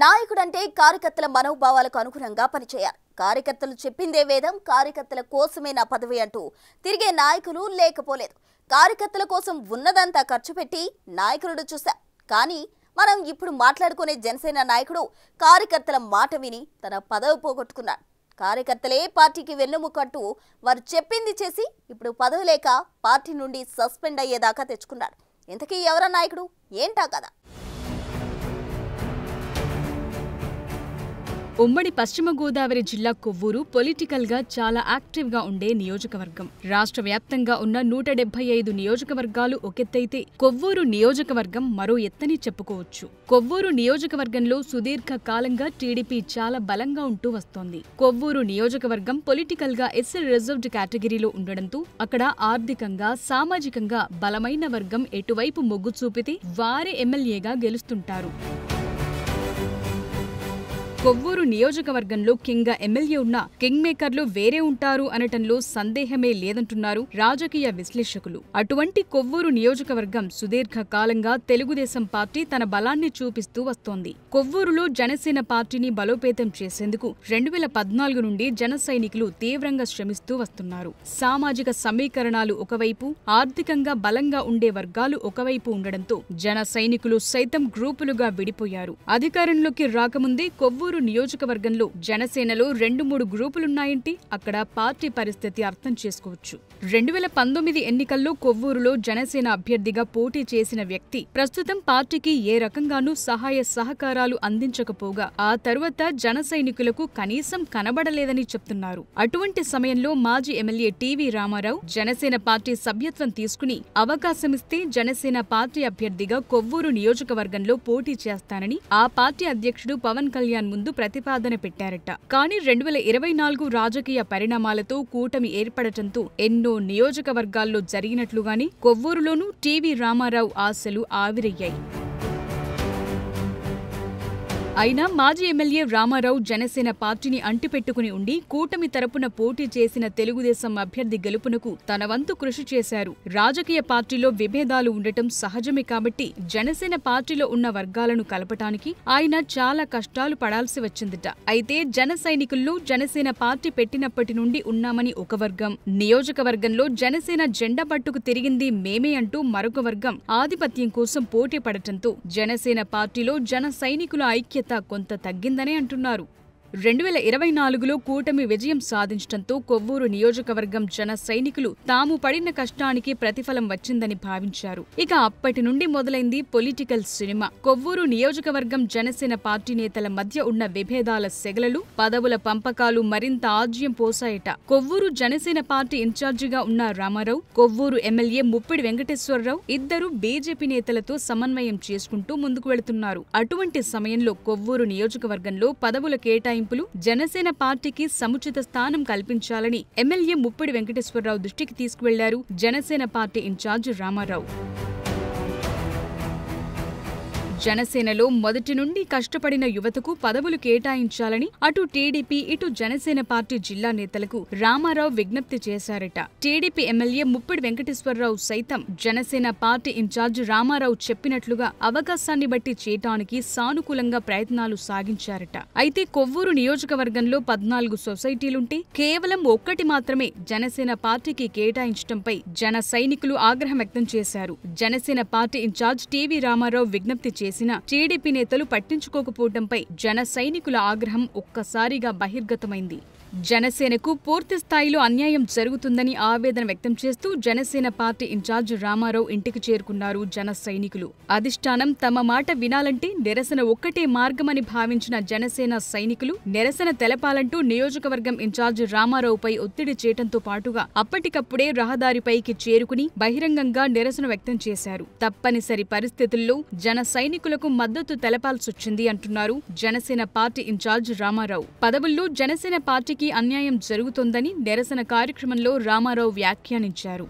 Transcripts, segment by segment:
నాయకుడంటే కార్యకర్తల మనోభావాలకు అనుగుణంగా పనిచేయాలి. కార్యకర్తలు చెప్పిందే వేదం, కార్యకర్తల కోసమే నా పదవి అంటూ తిరిగే నాయకులు లేకపోలేదు. కార్యకర్తల కోసం ఉన్నదంతా ఖర్చు పెట్టి నాయకులను చూశాం. కానీ మనం ఇప్పుడు మాట్లాడుకునే జనసేన నాయకుడు కార్యకర్తల మాట విని తన పదవి పోగొట్టుకున్నాడు. కార్యకర్తలే పార్టీకి వెన్నుముకంటూ వారు చెప్పింది చేసి ఇప్పుడు పదవి లేక పార్టీ నుండి సస్పెండ్ అయ్యేదాకా తెచ్చుకున్నాడు. ఇంతకీ ఎవరా నాయకుడు, ఏంటా కదా? ఉమ్మడి పశ్చిమ గోదావరి జిల్లా కొవ్వూరు పొలిటికల్ గా చాలా యాక్టివ్ గా ఉండే నియోజకవర్గం. రాష్ట్ర వ్యాప్తంగా ఉన్న 175 నియోజకవర్గాలు ఒకెత్తైతే కొవ్వూరు నియోజకవర్గం మరో ఎత్తని చెప్పుకోవచ్చు. కొవ్వూరు నియోజకవర్గంలో సుదీర్ఘ కాలంగా టీడీపీ చాలా బలంగా ఉంటూ వస్తోంది. కొవ్వూరు నియోజకవర్గం పొలిటికల్ గా ఎస్సీ రిజర్వ్డ్ కేటగిరీలో ఉండడంతో అక్కడ ఆర్థికంగా, సామాజికంగా బలమైన వర్గం ఎటువైపు మొగ్గు చూపితే వారే ఎమ్మెల్యేగా గెలుస్తుంటారు. కొవ్వూరు నియోజకవర్గంలో కింగ్ ఎమ్మెల్యే ఉన్న కింగ్ మేకర్లు వేరే ఉంటారు అనటంలో సందేహమే లేదంటున్నారు రాజకీయ విశ్లేషకులు. అటువంటి కొవ్వూరు నియోజకవర్గం సుదీర్ఘ కాలంగా తెలుగుదేశం పార్టీ తన బలాన్ని చూపిస్తూ వస్తోంది. కొవ్వూరులో జనసేన పార్టీని బలోపేతం చేసేందుకు 2014 నుండి జన సైనికులు తీవ్రంగా శ్రమిస్తూ వస్తున్నారు. సామాజిక సమీకరణాలు ఒకవైపు, ఆర్థికంగా బలంగా ఉండే వర్గాలు ఒకవైపు ఉండడంతో జన సైనికులు సైతం గ్రూపులుగా విడిపోయారు. అధికారంలోకి రాకముందే కొవ్వూరు నియోజకవర్గంలో జనసేనలో 2-3 గ్రూపులున్నాయంటే అక్కడ పార్టీ పరిస్థితి అర్థం చేసుకోవచ్చు. 2019 ఎన్నికల్లో కొవ్వూరులో జనసేన అభ్యర్థిగా పోటీ చేసిన వ్యక్తి ప్రస్తుతం పార్టీకి ఏ రకంగానూ సహాయ సహకారాలు అందించకపోగా ఆ తరువాత జన సైనికులకు కనీసం కనబడలేదని చెప్తున్నారు. అటువంటి సమయంలో మాజీ ఎమ్మెల్యే టీవీ రామారావు జనసేన పార్టీ సభ్యత్వం తీసుకుని అవకాశమిస్తే జనసేన పార్టీ అభ్యర్థిగా కొవ్వూరు నియోజకవర్గంలో పోటీ చేస్తానని ఆ పార్టీ అధ్యక్షుడు పవన్ కళ్యాణ్ ముందు ప్రతిపాదన పెట్టారట. కానీ 2024 రాజకీయ పరిణామాలతో కూటమి ఏర్పడటంతో ఎన్నో నియోజకవర్గాల్లో జరిగినట్లుగానే కొవ్వూరులోనూ టీవీ రామారావు ఆశలు ఆవిరయ్యాయి. అయినా మాజీ ఎమ్మెల్యే రామారావు జనసేన పార్టీని అంటిపెట్టుకుని ఉండి కూటమి తరపున పోటీ చేసిన తెలుగుదేశం అభ్యర్థి గెలుపునకు తన వంతు కృషి చేశారు. రాజకీయ పార్టీలో విభేదాలు ఉండటం సహజమే కాబట్టి జనసేన పార్టీలో ఉన్న వర్గాలను కలపటానికి ఆయన చాలా కష్టాలు పడాల్సి వచ్చిందట. అయితే జన సైనికుల్లో జనసేన పార్టీ పెట్టినప్పటి నుండి ఉన్నామని ఒక వర్గం, నియోజకవర్గంలో జనసేన జెండా పట్టుకు తిరిగింది మేమే అంటూ మరొక వర్గం ఆధిపత్యం కోసం పోటీ పడటంతో జనసేన పార్టీలో జన సైనికుల ఐక్యత కొంత తగ్గిందనే అంటున్నారు. 2024లో కూటమి విజయం సాధించడంతో కొవ్వూరు నియోజకవర్గం జన సైనికులు తాము పడిన కష్టానికి ప్రతిఫలం వచ్చిందని భావించారు. ఇక అప్పటి నుండి మొదలైంది పొలిటికల్ సినిమా. కొవ్వూరు నియోజకవర్గం జనసేన పార్టీ నేతల మధ్య ఉన్న విభేదాల సెగలలు, పదవుల పంపకాలు మరింత ఆజ్యం పోసాయట. కొవ్వూరు జనసేన పార్టీ ఇన్ఛార్జిగా ఉన్న రామారావు, కొవ్వూరు ఎమ్మెల్యే ముప్పిడి వెంకటేశ్వరరావు ఇద్దరు బీజేపీ నేతలతో సమన్వయం చేసుకుంటూ ముందుకు వెళుతున్నారు. అటువంటి సమయంలో కొవ్వూరు నియోజకవర్గంలో పదవుల కేటాయింపు జనసేన పార్టీకి సముచిత స్థానం కల్పించాలని ఎమ్మెల్యే ముప్పిడి వెంకటేశ్వరరావు దృష్టికి తీసుకువెళ్లారు జనసేన పార్టీ ఇన్ఛార్జ్ రామారావు. జనసేనలో మొదటి నుండి కష్టపడిన యువతకు పదవులు కేటాయించాలని అటు టీడీపీ, ఇటు జనసేన పార్టీ జిల్లా నేతలకు రామారావు విజ్ఞప్తి చేశారట. టీడీపీ ఎమ్మెల్యే ముప్పిడి వెంకటేశ్వరరావు సైతం జనసేన పార్టీ ఇన్ఛార్జ్ రామారావు చెప్పినట్లుగా అవకాశాన్ని బట్టి చేయటానికి సానుకూలంగా ప్రయత్నాలు సాగించారట. అయితే కొవ్వూరు నియోజకవర్గంలో 14 సొసైటీలుంటే కేవలం ఒక్కటి మాత్రమే జనసేన పార్టీకి కేటాయించడంపై జన సైనికులు ఆగ్రహం వ్యక్తం చేశారు. జనసేన పార్టీ ఇన్ఛార్జ్ టీవీ రామారావు విజ్ఞప్తి చేసిన టీడీపీ నేతలు పట్టించుకోకపోవడంపై జన సైనికుల ఆగ్రహం ఒక్కసారిగా బహిర్గతమైంది. జనసేనకు పూర్తి స్థాయిలో అన్యాయం జరుగుతుందని ఆవేదన వ్యక్తం చేస్తూ జనసేన పార్టీ ఇన్ఛార్జ్ రామారావు ఇంటికి చేరుకున్నారు జన సైనికులు. అధిష్టానం తమ మాట వినాలంటే నిరసన ఒక్కటే మార్గమని భావించిన జనసేన సైనికులు నిరసన తెలపాలంటూ నియోజకవర్గం ఇన్ఛార్జ్ రామారావుపై ఒత్తిడి చేయడంతో పాటుగా అప్పటికప్పుడే రహదారిపైకి చేరుకుని బహిరంగంగా నిరసన వ్యక్తం చేశారు. తప్పనిసరి పరిస్థితుల్లో జన సైనికులకు మద్దతు తెలపాల్సొచ్చింది అంటున్నారు జనసేన పార్టీ ఇన్ఛార్జ్ రామారావు. పదవుల్లో జనసేన పార్టీకి అన్యాయం జరుగుతోందని నిరసన కార్యక్రమంలో రామారావు వ్యాఖ్యానించారు.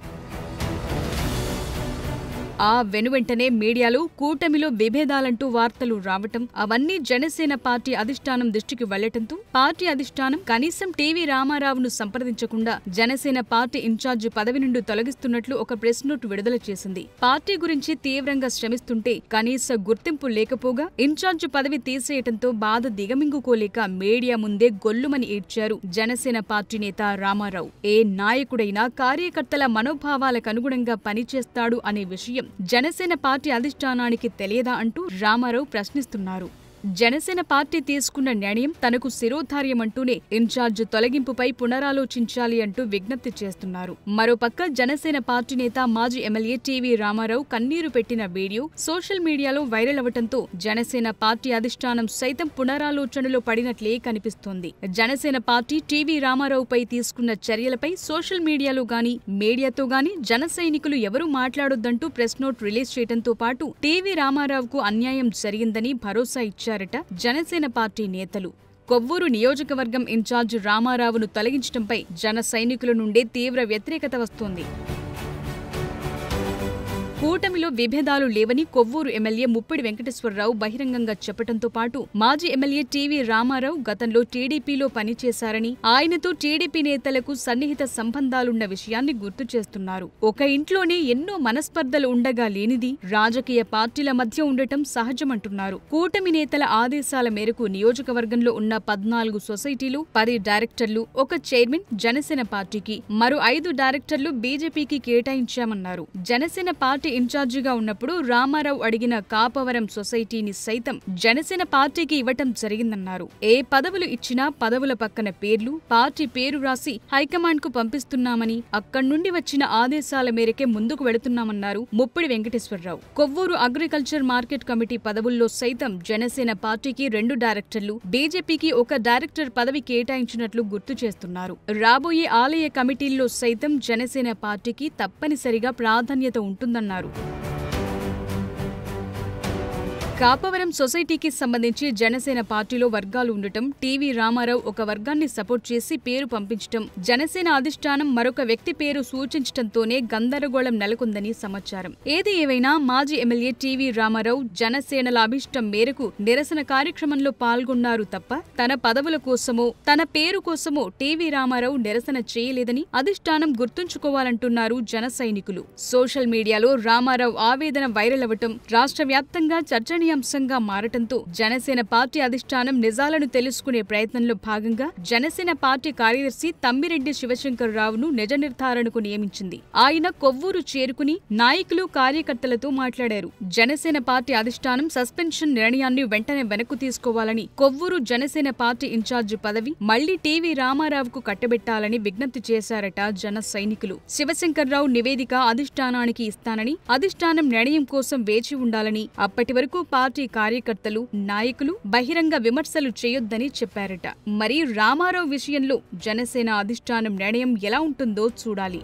ఆ వెనువెంటనే మీడియాలో కూటమిలో విభేదాలంటూ వార్తలు రావటం, అవన్నీ జనసేన పార్టీ అధిష్టానం దృష్టికి వెళ్లటంతో పార్టీ అధిష్టానం కనీసం టీవీ రామారావును సంప్రదించకుండా జనసేన పార్టీ ఇన్ఛార్జి పదవి నుండి తొలగిస్తున్నట్లు ఒక ప్రెస్ నోట్ విడుదల చేసింది. పార్టీ గురించి తీవ్రంగా శ్రమిస్తుంటే కనీస గుర్తింపు లేకపోగా ఇన్ఛార్జి పదవి తీసేయటంతో బాధ దిగమింగుకోలేక మీడియా ముందే గొల్లుమని ఏడ్చారు జనసేన పార్టీ నేత రామారావు. ఏ నాయకుడైనా కార్యకర్తల మనోభావాలకు అనుగుణంగా పనిచేస్తాడు అనే విషయం జనసేన పార్టీ అధిష్టానానికి తెలియదా అంటూ రామారావు ప్రశ్నిస్తున్నారు. జనసేన పార్టీ తీసుకున్న నిర్ణయం తనకు శిరోధార్యమంటూనే ఇన్ఛార్జ్ తొలగింపుపై పునరాలోచించాలి అంటూ విజ్ఞప్తి చేస్తున్నారు. మరోపక్క జనసేన పార్టీ నేత మాజీ ఎమ్మెల్యే టీవీ రామారావు కన్నీరు పెట్టిన వీడియో సోషల్ మీడియాలో వైరల్ అవటంతో జనసేన పార్టీ అధిష్టానం సైతం పునరాలోచనలో పడినట్లే కనిపిస్తోంది. జనసేన పార్టీ టీవీ రామారావుపై తీసుకున్న చర్యలపై సోషల్ మీడియాలో గానీ మీడియాతో గానీ జన సైనికులు ఎవరూ మాట్లాడొద్దంటూ ప్రెస్ నోట్ రిలీజ్ చేయడంతో పాటు టీవీ రామారావుకు అన్యాయం జరిగిందని భరోసా ఇచ్చారు జనసేన పార్టీ నేతలు. కొవ్వూరు నియోజకవర్గం ఇన్ఛార్జ్ రామారావును తొలగించడంపై జన సైనికుల నుండే తీవ్ర వ్యతిరేకత వస్తోంది. కూటమిలో విభేదాలు లేవని కొవ్వూరు ఎమ్మెల్యే ముప్పిడి వెంకటేశ్వరరావు బహిరంగంగా చెప్పడంతో పాటు మాజీ ఎమ్మెల్యే టీవీ రామారావు గతంలో టీడీపీలో పనిచేశారని, ఆయనతో టీడీపీ నేతలకు సన్నిహిత సంబంధాలున్న విషయాన్ని గుర్తు చేస్తున్నారు. ఒక ఇంట్లోనే ఎన్నో మనస్పర్ధలు ఉండగా లేనిది రాజకీయ పార్టీల మధ్య ఉండటం సహజమంటున్నారు. కూటమి నేతల ఆదేశాల మేరకు నియోజకవర్గంలో ఉన్న 14 సొసైటీలు, 10 డైరెక్టర్లు, ఒక చైర్మన్ జనసేన పార్టీకి, మరో 5 డైరెక్టర్లు బీజేపీకి కేటాయించామన్నారు. జనసేన పార్టీ ఇన్ఛార్జిగా ఉన్నప్పుడు రామారావు అడిగిన కాపవరం సొసైటీని సైతం జనసేన పార్టీకి ఇవ్వటం జరిగిందన్నారు. ఏ పదవులు ఇచ్చినా పదవుల పక్కన పేర్లు, పార్టీ పేరు రాసి హైకమాండ్ కు పంపిస్తున్నామని, అక్కడి నుండి వచ్చిన ఆదేశాల మేరకే ముందుకు వెళుతున్నామన్నారు Muppidi Venkateswararao. Kovvur agriculture market committee పదవుల్లో సైతం జనసేన పార్టీకి 2 డైరెక్టర్లు, బీజేపీకి 1 డైరెక్టర్ పదవి కేటాయించినట్లు గుర్తు చేస్తున్నారు. రాబోయే ఆలయ కమిటీల్లో సైతం జనసేన పార్టీకి తప్పనిసరిగా ప్రాధాన్యత ఉంటుందన్నారు. కాపవరం సొసైటీకి సంబంధించి జనసేన పార్టీలో వర్గాలు ఉండటం, టీవీ రామారావు ఒక వర్గాన్ని సపోర్ట్ చేసి పేరు పంపించటం, జనసేన అధిష్టానం మరొక వ్యక్తి పేరు సూచించటంతోనే గందరగోళం నెలకొందని సమాచారం. ఏది ఏవైనా మాజీ ఎమ్మెల్యే టీవీ రామారావు జనసేనల అభిష్టం మేరకు నిరసన కార్యక్రమంలో పాల్గొన్నారు తప్ప తన పదవుల కోసమో తన పేరు కోసమో టీవీ రామారావు నిరసన చేయలేదని అధిష్టానం గుర్తుంచుకోవాలంటున్నారు జన సైనికులు. సోషల్ మీడియాలో రామారావు ఆవేదన వైరల్ అవ్వటం రాష్ట్ర వ్యాప్తంగా చర్చనీయాంశంగా మారటంతో జనసేన పార్టీ అధిష్టానం నిజాలను తెలుసుకునే ప్రయత్నంలో భాగంగా జనసేన పార్టీ కార్యదర్శి తమ్మిరెడ్డి శివశంకర్రావును నిజ నిర్ధారణకు నియమించింది. ఆయన కొవ్వూరు చేరుకుని నాయకులు, కార్యకర్తలతో మాట్లాడారు. జనసేన పార్టీ అధిష్టానం సస్పెన్షన్ నిర్ణయాన్ని వెంటనే వెనక్కు తీసుకోవాలని, కొవ్వూరు జనసేన పార్టీ ఇన్ఛార్జి పదవి మళ్లీ టీవీ రామారావుకు కట్టబెట్టాలని విజ్ఞప్తి చేశారట జన సైనికులు. శివశంకర్రావు నివేదిక అధిష్టానానికి ఇస్తానని, అధిష్టానం నిర్ణయం కోసం వేచి ఉండాలని, అప్పటి వరకు పార్టీ కార్యకర్తలు, నాయకులు బహిరంగ విమర్శలు చేయొద్దని చెప్పారట. మరి రామారావు విషయంలో జనసేన అధిష్టానం నిర్ణయం ఎలా ఉంటుందో చూడాలి.